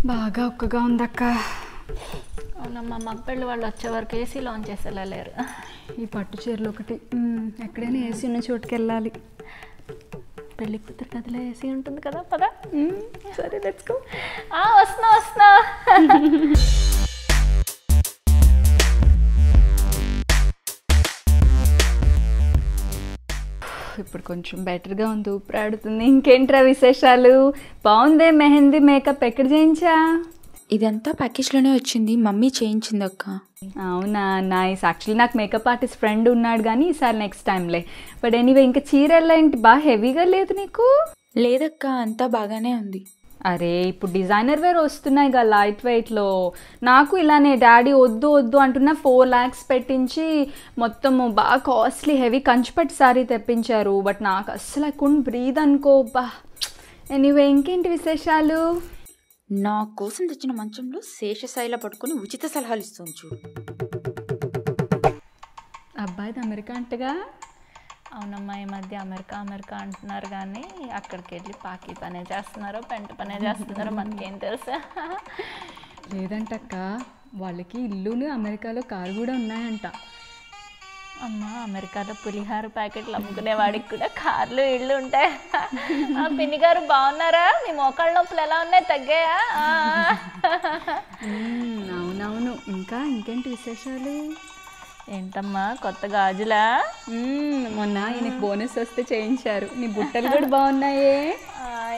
బాగా ఒక్కగా ఉందక్క. అవునమ్మా, మగపెళ్ళి వాళ్ళు వచ్చే వరకు ఏసీ లాంచ్ చేసి వెళ్ళలేరు. ఈ పట్టు చీరలు ఒకటి ఎక్కడైనా ఏసీ ఉన్న చోటుకి వెళ్ళాలి. పెళ్ళి కూతురు గదిలో ఏసీ ఉంటుంది కదా, పదా. సరే లెట్స్ గో. వస్తున్నా. ఇప్పుడు కొంచెం బెటర్గా ఉంది, ఊపిరాడుతుంది. ఇంకేంట్రా విశేషాలు? బాగుందే మెహందీ మేకప్. ఎక్కడ చేయించా? ఇదంతా ప్యాకేజ్లోనే వచ్చింది, మమ్మీ చేయించింది అక్క. అవునా, నైస్. యాక్చువల్లీ నాకు మేకప్ ఆర్టిస్ట్ ఫ్రెండ్ ఉన్నాడు కానీ ఈసారి నెక్స్ట్ టైంలే. బట్ ఎనీవే, ఇంకా చీరలు ఏంటి బాగా హెవీగా లేదు నీకు? లేదక్క, అంతా బాగానే ఉంది. అరే ఇప్పుడు డిజైనర్ వేర్ వస్తున్నాయి కదా లైట్ వెయిట్లో. నాకు ఇలానే డాడీ వద్దు అంటున్నా 4 lakhs పెట్టించి మొత్తము బాగా కాస్ట్లీ హెవీ కంచిపట్టు సారీ తెప్పించారు. బట్ నాకు అస్సలు ఐ కుడెంట్ బ్రీత్ అనుకో. బా ఎనీవే, ఇంకేంటి విశేషాలు? నా కోసం తెచ్చిన మంచంలో శేషశైల పట్టుకొని ఉచిత సలహాలు ఇస్తుంది చూడు. అబ్బాయిది అమెరికా అంటగా? అవునమ్మా, ఈ మధ్య అమెరికా అంటున్నారు కానీ అక్కడికి వెళ్ళి పాకీ పనే చేస్తున్నారో పెంట పనే చేస్తున్నారో మనకేం తెలుసా. లేదంటక్క, వాళ్ళకి ఇల్లును అమెరికాలో కారు కూడా ఉన్నాయంట. అమ్మా, అమెరికాలో పులిహార ప్యాకెట్లు అమ్ముకునే వాడికి కూడా కార్లు ఇళ్ళు ఉంటాయి. పిన్ని గారు బాగున్నారా? మీ మోకాళ్ళ నొప్పులు ఎలా ఉన్నాయి, తగ్గాయా? అవునవును. ఇంకేంటి విశేషాలు? ఏంటమ్మా, కొత్త గాజులా? మొన్న ఈయనకి బోనస్ వస్తే చేయించారు. నీ బుట్టలు కూడా బాగున్నాయే.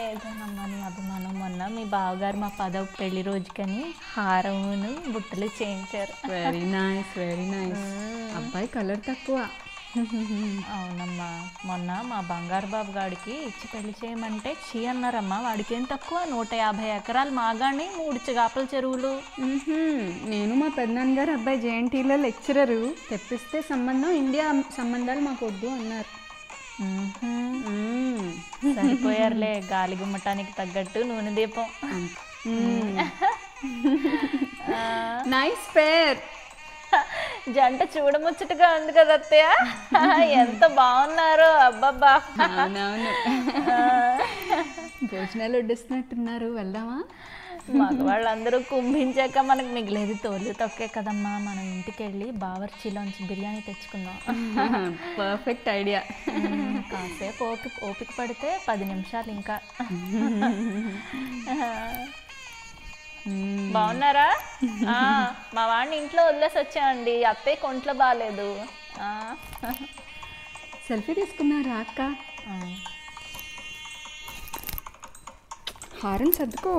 ఏదోనమ్మా, నీ అభిమానం. మొన్న మీ బావగారు మా 10వ పెళ్లి రోజుకని హారమును బుట్టలు చేయించారు. Very nice. అబ్బాయి కలర్ తక్కువ. అవునమ్మా, మొన్న మా బంగారు బాబు గాడికి ఇచ్చి పెళ్లి చేయమంటే చీ అన్నారమ్మా. వాడికి ఏం తక్కువ, 150 ఎకరాలు మాగాని 3 చిగాపల చెరువులు. నేను మా పెద్దనాన్నగారు అబ్బాయి జేఎన్టీలో లెక్చరరు. తెప్పిస్తే సంబంధం ఇండియా సంబంధాలు మాకు వద్దు అన్నారు. సరిపోయారులే, గాలి గుమ్మటానికి తగ్గట్టు నూనె దీపం. నైస్ పేర్. జంట చూడముచ్చటగా ఉంది కదా అత్తయ్య, ఎంత బాగున్నారు. అబ్బబ్బా. అవునవును. భోజనాలు వడ్డిస్తున్నట్టున్నారు, వెళ్దామా? మగవాళ్ళందరూ కుంభించాక మనకు మిగిలేదు తోలు తొక్కే కదమ్మా. మనం ఇంటికి వెళ్ళి బావర్చీలోంచి బిర్యానీ తెచ్చుకుందాం. Perfect idea. కాసేపు ఓపిక పడితే 10 నిమిషాలు ఇంకా. బాగున్నారా? మా వాడిని ఇంట్లో వదిలేసి వచ్చామండి, అత్తయ్య కొంట్లో బాగాలేదు. సెల్ఫీ తీసుకున్నారా అక్క? హారం సర్దుకో.